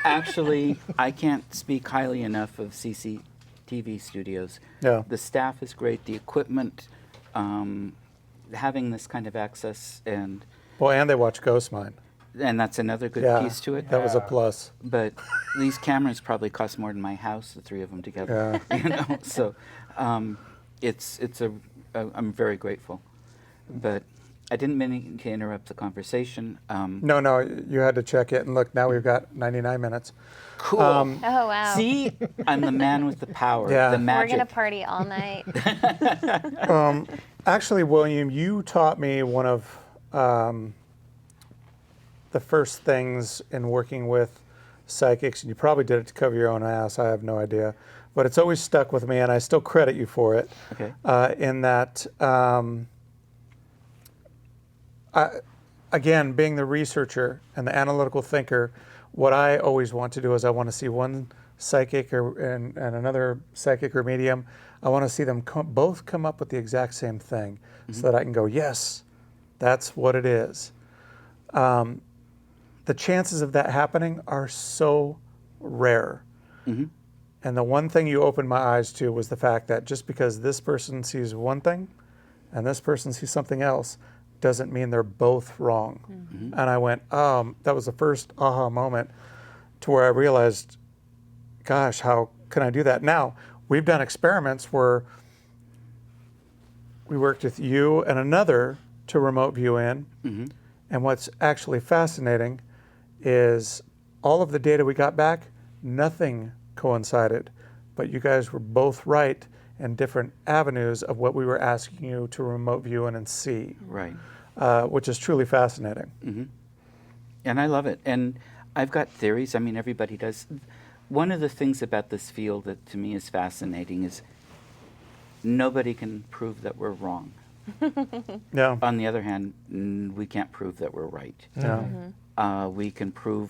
Actually, I can't speak highly enough of CCTV studios. Yeah. The staff is great, the equipment, having this kind of access, and Well, and they watch Ghost Mine. that's another good Yeah, piece to it. that was a plus. But these cameras probably cost more than my house, the three of them together. Yeah. You know, so I'm very grateful. But I didn't mean to interrupt the conversation. No, you had to check it. And look, now we've got 99 minutes. Cool. Oh, wow. See, I'm the man with the power, Yeah. the We're magic. going to party all night. Actually, William, you taught me one of the first things in working with psychics, and you probably did it to cover your own ass. I have no idea. But it's always stuck with me, and I still credit you for it. Okay. In that, again, being the researcher and the analytical thinker, what I always want to do is I want to see one psychic and another psychic or medium. I want to see them both come up with the exact same thing, so that I can go, yes, that's what it is. The chances of that happening are so rare. Mm-hmm. And the one thing you opened my eyes to was the fact that just because this person sees one thing and this person sees something else doesn't mean they're both wrong. Mm-hmm. And I went, that was the first aha moment to where I realized, gosh, how can I do that? Now, we've done experiments where we worked with you and another to remote view in. Mm-hmm. And what's actually fascinating is all of the data we got back, nothing coincided, but you guys were both right in different avenues of what we were asking you to remote view in and see. Right. Which is truly fascinating. Mm-hmm. And I love it. And I've got theories. I mean, everybody does. One of the things about this field that to me is fascinating is nobody can prove that we're wrong. Yeah. On the other hand, we can't prove that we're right. Yeah. Mm-hmm.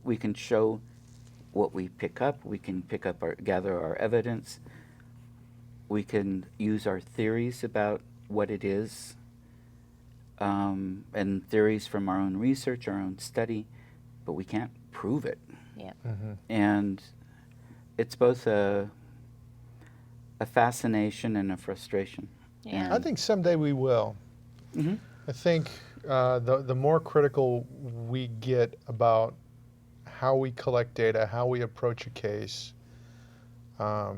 We can show what we pick up. We can gather our evidence. We can use our theories about what it is, and theories from our own research, our own study, but we can't prove it. Yeah. Mm-hmm. And it's both a fascination and a frustration. Yeah. I think someday we will. Mm-hmm. I think the more critical we get about how we collect data, how we approach a case, the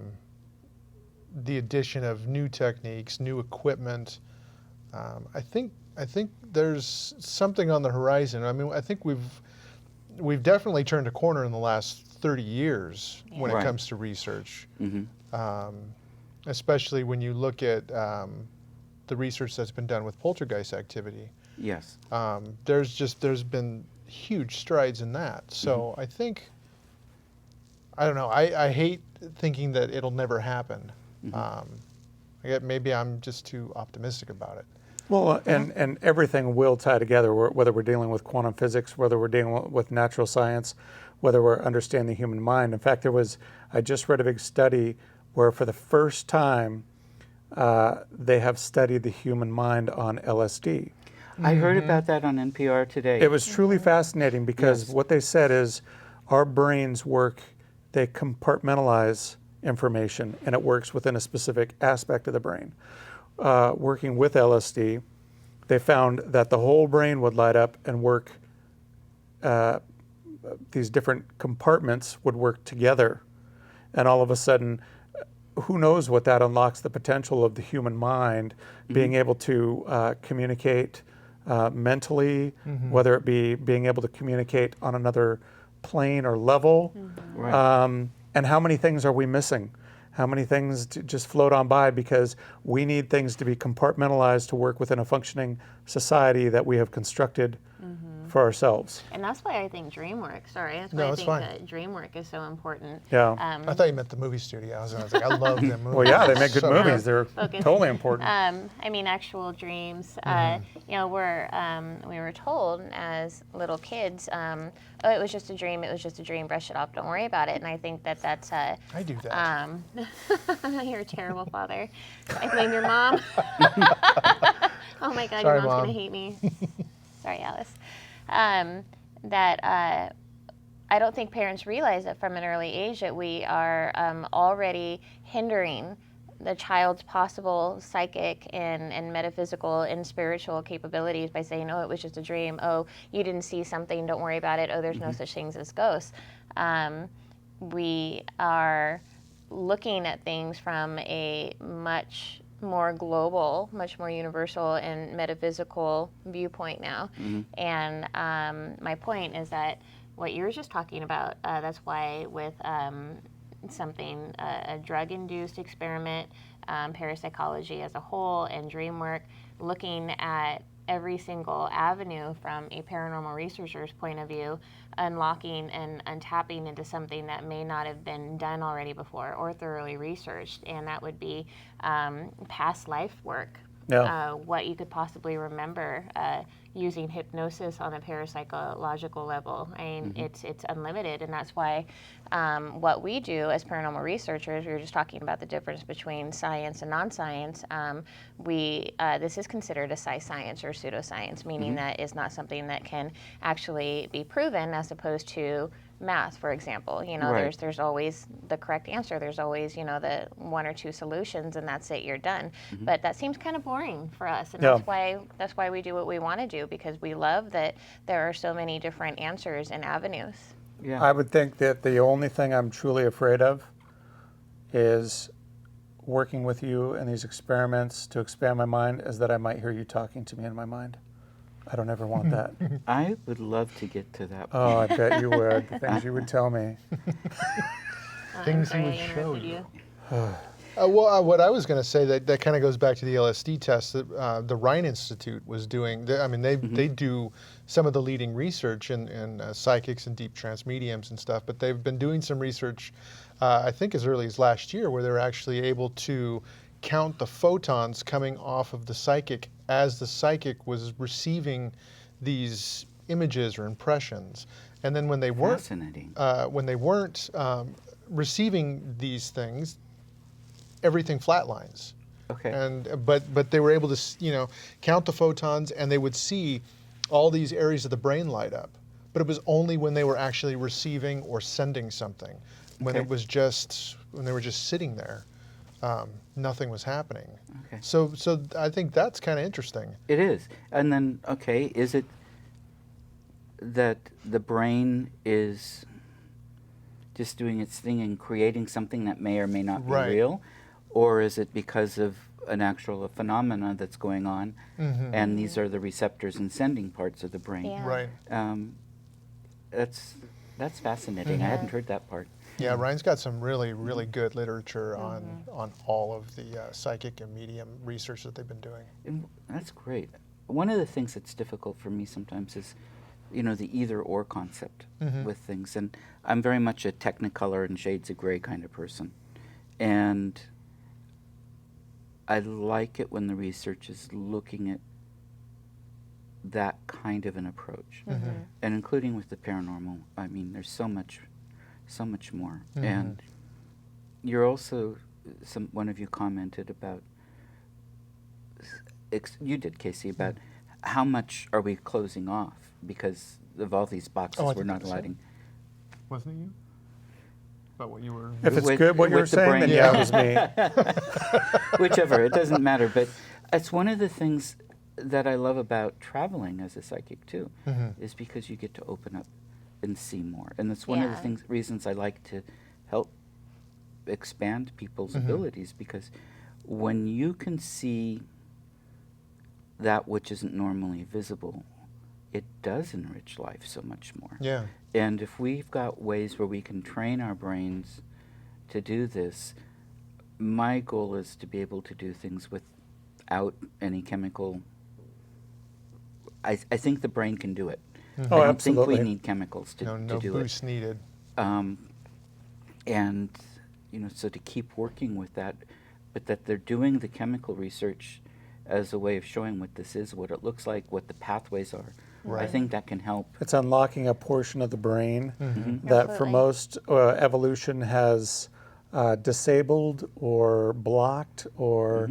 addition of new techniques, new equipment, I think there's something on the horizon. I mean, I think we've definitely turned a corner in the last 30 years when it Right. comes to research. Mm-hmm. Especially when you look at the research that's been done with poltergeist activity. Yes. There's been huge strides in that. So I think, I don't know, I hate thinking that it'll never happen. Maybe I'm just too optimistic about it. Well, and everything will tie together, whether we're dealing with quantum physics, whether we're dealing with natural science, whether we're understanding the human mind. In fact, I just read a big study where for the first time they have studied the human mind on LSD. I heard about that on NPR today. It was truly fascinating because Yes. what they said is our brains work, they compartmentalize information and it works within a specific aspect of the brain. Working with LSD, they found that the whole brain would light up and work, these different compartments would work together. And all of a sudden, who knows what that unlocks the potential of the human mind, being able to communicate mentally, whether it be being able to communicate on another plane or level. Right. And how many things are we missing? How many things just float on by because we need things to be compartmentalized to work within a functioning society that we have constructed for ourselves. And that's why I think dream work, that's why No, I it's think fine. that dream work is so important. Yeah. I thought you meant the movie studios. I was like, I love them movies. Well, yeah, they make good So movies. They're Focus. totally important. I mean, actual dreams. We were told as little kids, oh, it was just a dream. It was just a dream. Brush it off. Don't worry about it. And I think that that's I do that. you're a terrible father. I blame your mom. Oh my God, Sorry, your mom's Mom. gonna hate me. Sorry, Alice. I I don't think parents realize that from an early age that we are already hindering the child's possible psychic and metaphysical and spiritual capabilities by saying, oh, it was just a dream. Oh, you didn't see something. Don't worry about it. Oh, there's no such things as ghosts. We are looking at things from a much more global, much more universal and metaphysical viewpoint now. And my point is that what you were just talking about, that's why with something, a drug-induced experiment, parapsychology as a whole, and dream work, looking at every single avenue from a paranormal researcher's point of view, unlocking and untapping into something that may not have been done already before or thoroughly researched, and that would be past life work. What you could possibly remember using hypnosis on a parapsychological level. I mean, it's unlimited, and that's why what we do as paranormal researchers, we were just talking about the difference between science and non-science. This is considered a science or pseudoscience, meaning that it's not something that can actually be proven, as opposed to math, for example. There's always the correct answer. There's always, the one or two solutions, and that's it. You're done. But that seems kind of boring for us, and that's why we do what we want to do, because we love that there are so many different answers and avenues. Yeah. I would think that the only thing I'm truly afraid of is working with you in these experiments to expand my mind, is that I might hear you talking to me in my mind. I don't ever want that. I would love to get to that point. Oh, I bet you would. The things you would tell me. Things he would show you. What I was going to say, that kind of goes back to the LSD test that the Rhine Institute was doing. They do some of the leading research in psychics and deep trance mediums and stuff, but they've been doing some research, I think as early as last year, where they're actually able to count the photons coming off of the psychic as the psychic was receiving these images or impressions. And then when they weren't receiving these things, everything flatlines. Okay. But they were able to count the photons, and they would see all these areas of the brain light up. But it was only when they were actually receiving or sending something. When it was when they were just sitting there, nothing was happening. Okay. So I think that's kind of interesting. It is. And then, is it that the brain is just doing its thing and creating something that may or may not be real? Or is it because of an actual phenomena that's going on, and these are the receptors and sending parts of the brain? Yeah. Right. That's fascinating. I hadn't heard that part. Yeah, Ryan's got some really, really good literature on all of the psychic and medium research that they've been doing. And that's great. One of the things that's difficult for me sometimes is, the either-or concept with things. And I'm very much a Technicolor and shades of gray kind of person. And I like it when the research is looking at that kind of an approach. And including with the paranormal, I mean, there's so much more. And you're also, one of you commented about, you did, Casey, about how much are we closing off because of all these boxes we're not lighting. Wasn't it you? About what you were... If it's good what you were saying, then yeah, it was me. Whichever, it doesn't matter. But it's one of the things that I love about traveling as a psychic too, is because you get to open up and see more. And that's one of the reasons I like to help expand people's abilities, because when you can see that which isn't normally visible, it does enrich life so much more. Yeah. And if we've got ways where we can train our brains to do this, my goal is to be able to do things without any chemical. I think the brain can do it. Oh, I don't absolutely. think we need chemicals to do it. No boost needed. And, so to keep working with that, but that they're doing the chemical research as a way of showing what this is, what it looks like, what the pathways are. Right. I think that can help. It's unlocking a portion of the brain that for Absolutely. most evolution has disabled or blocked or,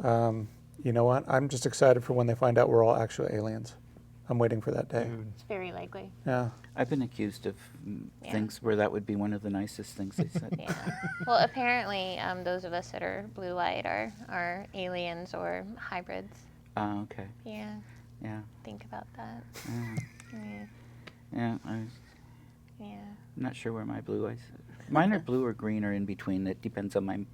you know what, I'm just excited for when they find out we're all actually aliens. I'm waiting for that day. It's very likely. Yeah. I've been accused of Yeah. things where that would be one of the nicest things they said. Yeah. Well, apparently, those of us that are blue-eyed are aliens or hybrids. Oh, okay. Yeah. Yeah. Think about that. Yeah. Yeah. Yeah. I'm Yeah. not sure where my blue eyes. Mine are blue or green or in between. It depends on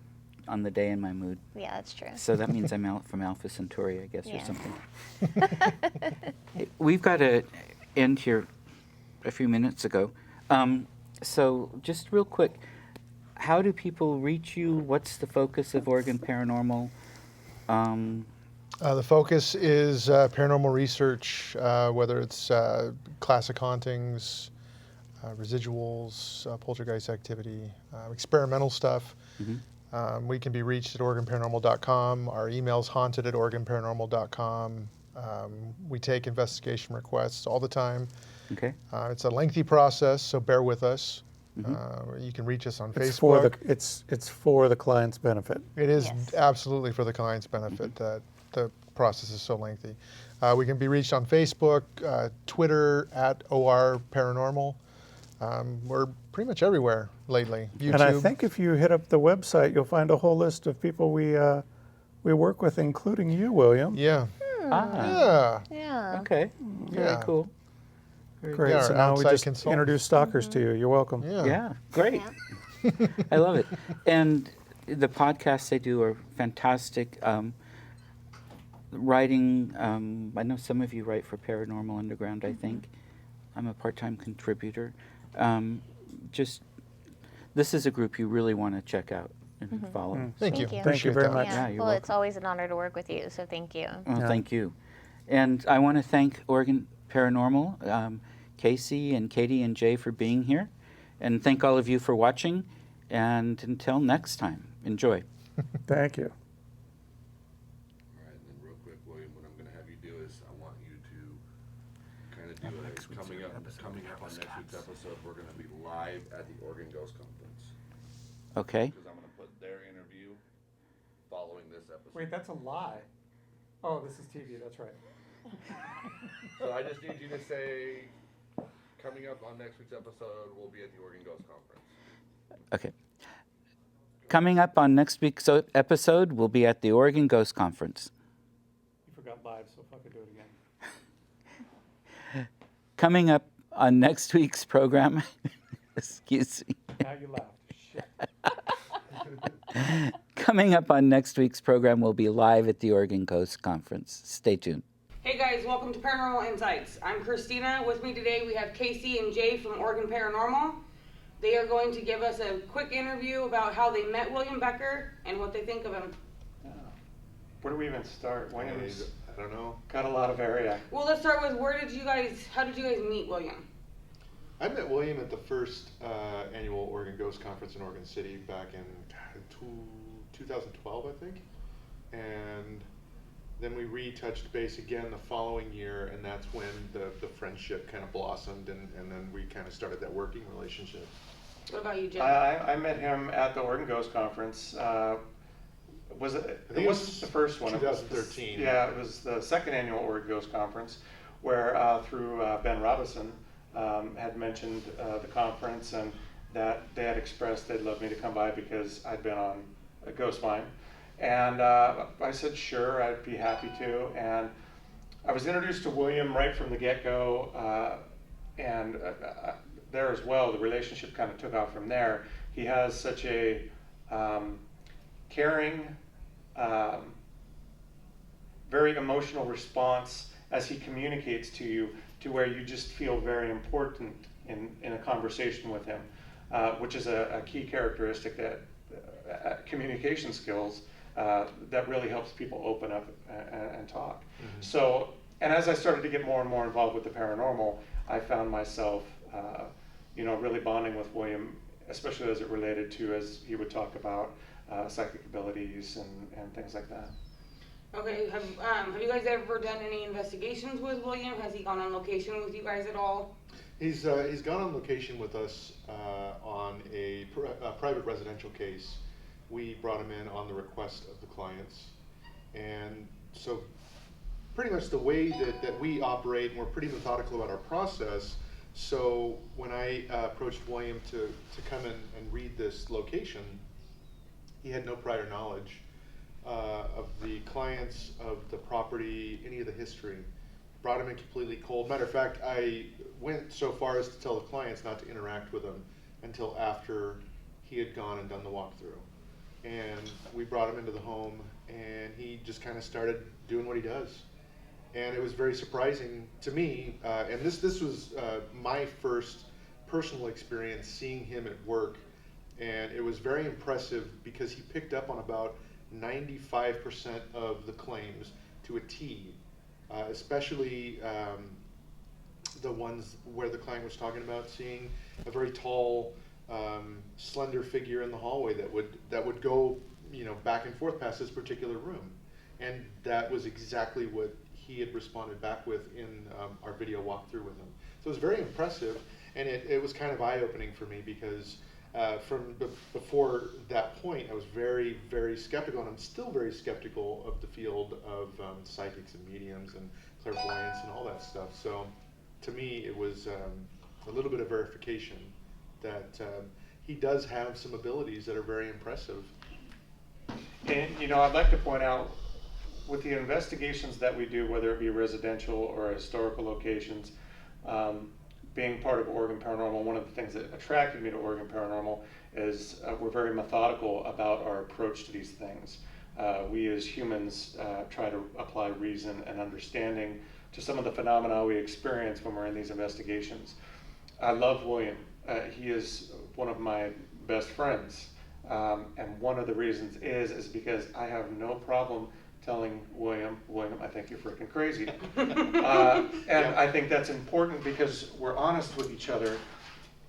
the day and my mood. Yeah, that's true. So that means I'm out from Alpha Centauri, I guess, or Yeah. something. Hey, we've got to end here a few minutes ago. So just real quick, how do people reach you? What's the focus of Oregon Paranormal? The focus is paranormal research, whether it's classic hauntings, residuals, poltergeist activity, experimental stuff. We can be reached at OregonParanormal.com. Our email's haunted@OregonParanormal.com. We take investigation requests all the time. Okay. It's a lengthy process, so bear with us. You can reach us on It's for Facebook. it's for the client's benefit. It is Yes. absolutely for the client's benefit that the process is so lengthy. We can be reached on Facebook, Twitter @OR Paranormal. We're pretty much everywhere lately. YouTube. And I think if you hit up the website, you'll find a whole list of people we work with, including you, William. Yeah. Ah. Yeah. Yeah. Okay. Very Yeah. cool. Very Great. Yeah, So our now we outside just consultant. introduce stalkers to you. You're welcome. Yeah. Yeah, great. Yeah. I love it. And the podcasts they do are fantastic. Writing, I know some of you write for Paranormal Underground, I think. I'm a part-time contributor. This is a group you really want to check out and follow. Thank you. Thank you. Thank you Appreciate very that. much. Yeah, you're Well, it's welcome. always an honor to work with you, so thank you. Well, Yeah. thank you. And I want to thank Oregon Paranormal, Casey and Katie and Jay for being here. And thank all of you for watching. And until next time, enjoy. Thank you. All right, and then real quick, William, what I'm gonna have you do is I want you to kind of do a coming up on next week's episode, we're gonna be live at the Oregon Ghost Conference. Okay? Because I'm gonna put their interview following this episode. Wait, that's a lie. Oh, this is TV. That's right. So I just need you to say, coming up on next week's episode, we'll be at the Oregon Ghost Conference. Okay. Coming up on next week's episode, we'll be at the Oregon Ghost Conference. You forgot live, so fucking do it again. Coming up on next week's program, excuse me. Now you laughed. Shit. Coming up on next week's program, we'll be live at the Oregon Ghost Conference. Stay tuned. Hey guys, welcome to Paranormal Insights. I'm Christina. With me today we have Casey and Jay from Oregon Paranormal. They are going to give us a quick interview about how they met William Becker and what they think of him. Where do we even start? William's I don't know. got a lot of area. Well, let's start with how did you guys meet William? I met William at the first annual Oregon Ghost Conference in Oregon City back in 2012, I think. And then we retouched base again the following year, and that's when the friendship kind of blossomed, and then we kind of started that working relationship. What about you, Jay? I met him at the Oregon Ghost Conference. Was it? I think It wasn't the first one. It was the- 2013. Yeah, it was the second annual Oregon Ghost Conference, where through Ben Robinson had mentioned the conference, and that they had expressed they'd love me to come by because I'd been on a Ghost Mine. And I said, sure, I'd be happy to. And I was introduced to William right from the get-go, and there as well, the relationship kind of took off from there. He has such a caring, very emotional response as he communicates to you, to where you just feel very important in a conversation with him, which is a key characteristic that communication skills that really helps people open up and talk. Mm-hmm. So, and as I started to get more and more involved with the paranormal, I found myself, really bonding with William, especially as it related to, as he would talk about, psychic abilities and things like that. Okay, have you guys ever done any investigations with William? Has he gone on location with you guys at all? He's gone on location with us on a private residential case. We brought him in on the request of the clients, and so pretty much the way that we operate, and we're pretty methodical about our process. So when I approached William to come in and read this location, he had no prior knowledge of the clients, of the property, any of the history. Brought him in completely cold. Matter of fact, I went so far as to tell the clients not to interact with him until after he had gone and done the walkthrough. And we brought him into the home, and he just kind of started doing what he does. And it was very surprising to me, and this was my first personal experience seeing him at work, and it was very impressive because he picked up on about 95% of the claims to a T, especially the ones where the client was talking about seeing a very tall, slender figure in the hallway that would go, back and forth past this particular room, and that was exactly what he had responded back with in our video walkthrough with him. So it was very impressive, and it was kind of eye-opening for me because before that point, I was very, very skeptical, and I'm still very skeptical of the field of psychics and mediums and clairvoyance and all that stuff. So to me, it was a little bit of verification that he does have some abilities that are very impressive. And I'd like to point out, with the investigations that we do, whether it be residential or historical locations, being part of Oregon Paranormal, one of the things that attracted me to Oregon Paranormal is we're very methodical about our approach to these things. We as humans try to apply reason and understanding to some of the phenomena we experience when we're in these investigations. I love William. He is one of my best friends. And one of the reasons is because I have no problem telling William, I think you're freaking crazy. And I think that's important because we're honest with each other.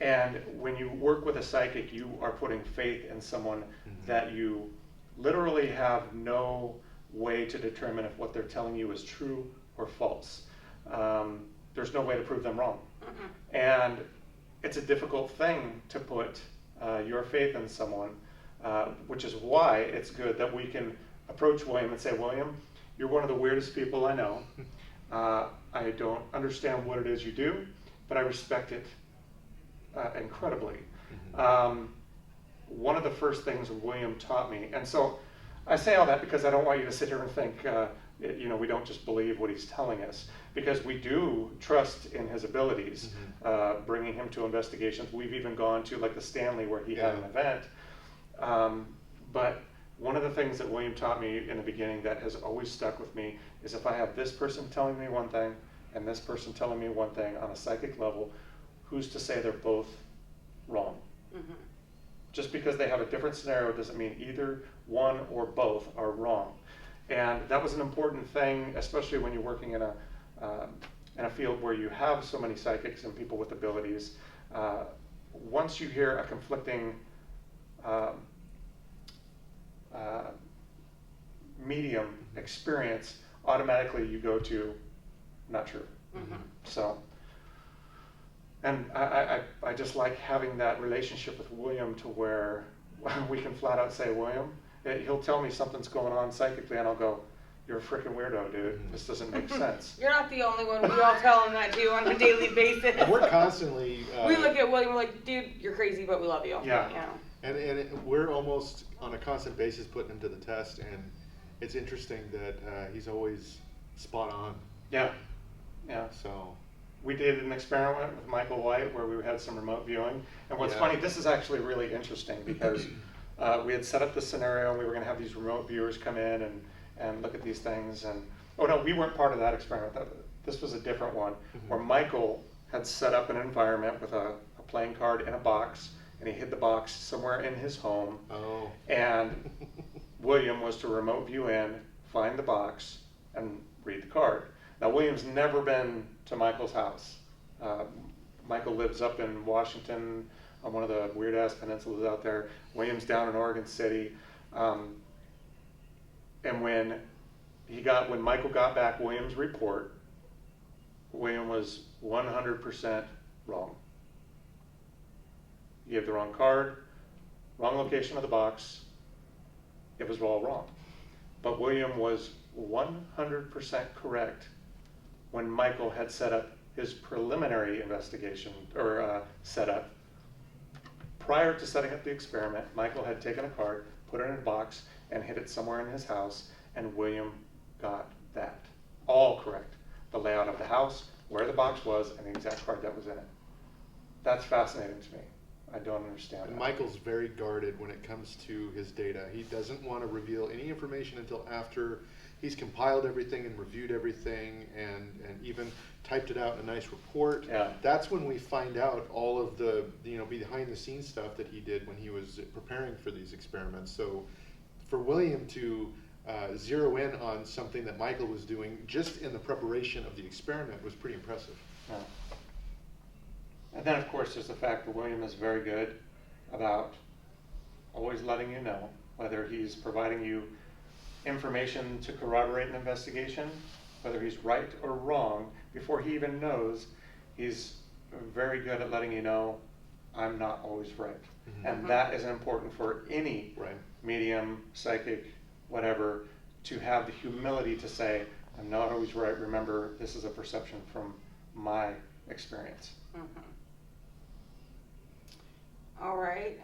And when you work with a psychic, you are putting faith in someone that you literally have no way to determine if what they're telling you is true or false. There's no way to prove them wrong. And it's a difficult thing to put your faith in someone, which is why it's good that we can approach William and say, William, you're one of the weirdest people I know. I don't understand what it is you do, but I respect it incredibly. One of the first things William taught me, and so I say all that because I don't want you to sit here and think, we don't just believe what he's telling us, because we do trust in his abilities, bringing him to investigations. We've even gone to like the Stanley where he had an event. But one of the things that William taught me in the beginning that has always stuck with me is if I have this person telling me one thing and this person telling me one thing on a psychic level, who's to say they're both wrong? Just because they have a different scenario doesn't mean either one or both are wrong. And that was an important thing, especially when you're working in a field where you have so many psychics and people with abilities. Once you hear a conflicting medium experience, automatically you go to not true. So, and I just like having that relationship with William to where we can flat out say, William, he'll tell me something's going on psychically and I'll go, you're a freaking weirdo, dude. This doesn't make sense. You're not the only one. We all tell him that too on a daily basis. We're constantly... we look at William, we're like, dude, you're crazy, but we love you. Yeah. And we're almost on a constant basis putting him to the test, and it's interesting that he's always spot on. Yeah. So we did an experiment with Michael White where we had some remote viewing. And what's funny, this is actually really interesting because we had set up the scenario and we were going to have these remote viewers come in and look at these things. And oh no, we weren't part of that experiment. This was a different one where Michael had set up an environment with a playing card in a box, and he hid the box somewhere in his home. And William was to remote view in, find the box, and read the card. Now, William's never been to Michael's house. Michael lives up in Washington on one of the weird-ass peninsulas out there. William's down in Oregon City. And when Michael got back William's report, William was 100% wrong. He gave the wrong card, wrong location of the box. It was all wrong. But William was 100% correct when Michael had set up his preliminary investigation or setup. Prior to setting up the experiment, Michael had taken a card, put it in a box, and hid it somewhere in his house, and William got that. All correct. The layout of the house, where the box was, and the exact card that was in it. That's fascinating to me. I don't understand And that. Michael's very guarded when it comes to his data. He doesn't want to reveal any information until after he's compiled everything and reviewed everything and even typed it out in a nice report. Yeah. That's when we find out all of the behind the scenes stuff that he did when he was preparing for these experiments. So for William to zero in on something that Michael was doing just in the preparation of the experiment was pretty impressive. Yeah. And then, of course, there's the fact that William is very good about always letting you know whether he's providing you information to corroborate an investigation, whether he's right or wrong, before he even knows. He's very good at letting you know, I'm not always right. Mm-hmm. And that is important for any Right. medium, psychic, whatever, to have the humility to say, I'm not always right. Remember, this is a perception from my experience. Mhm. All right.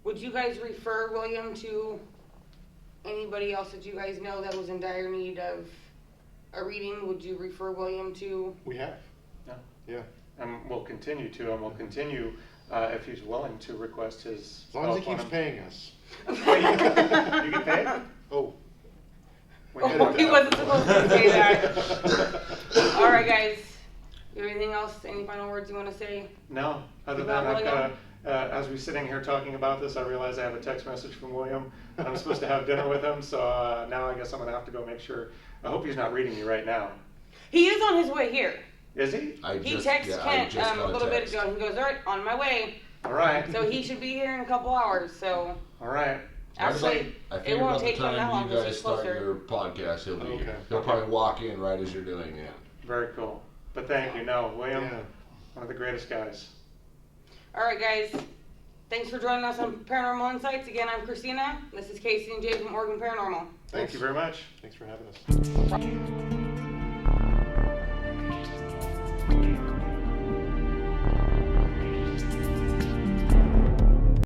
Would you guys refer William to anybody else that you guys know that was in dire need of a reading? Would you refer William to? We have. Yeah. Yeah. And we'll continue to, and we'll continue if he's willing to request his. As long as he help on keeps him. paying us. You get paid? Oh. We Oh, edit he that. wasn't supposed to say that. All right, guys. You have anything else? Any final words you want to say? No, other About than I've got William? as we're sitting here talking about this, I realize I have a text message from William, and I'm supposed to have dinner with him, so now I guess I'm going to have to go make sure. I hope he's not reading me right now. He is on his way here. Is he? He texted Kent a little bit ago. He goes, all right, on my way. All right. So he should be here in a couple hours. So All right. actually, I it figure won't about the take him that long time you because guys he's start closer. your podcast, he'll be Okay. here. He'll probably walk in right as you're doing it. Very cool. But thank you. No, William, Yeah. one of the greatest guys. All right, guys. Thanks for joining us on Paranormal Insights. Again, I'm Christina. This is Casey and Jay from Oregon Paranormal. Thank you very much. Thanks for having us.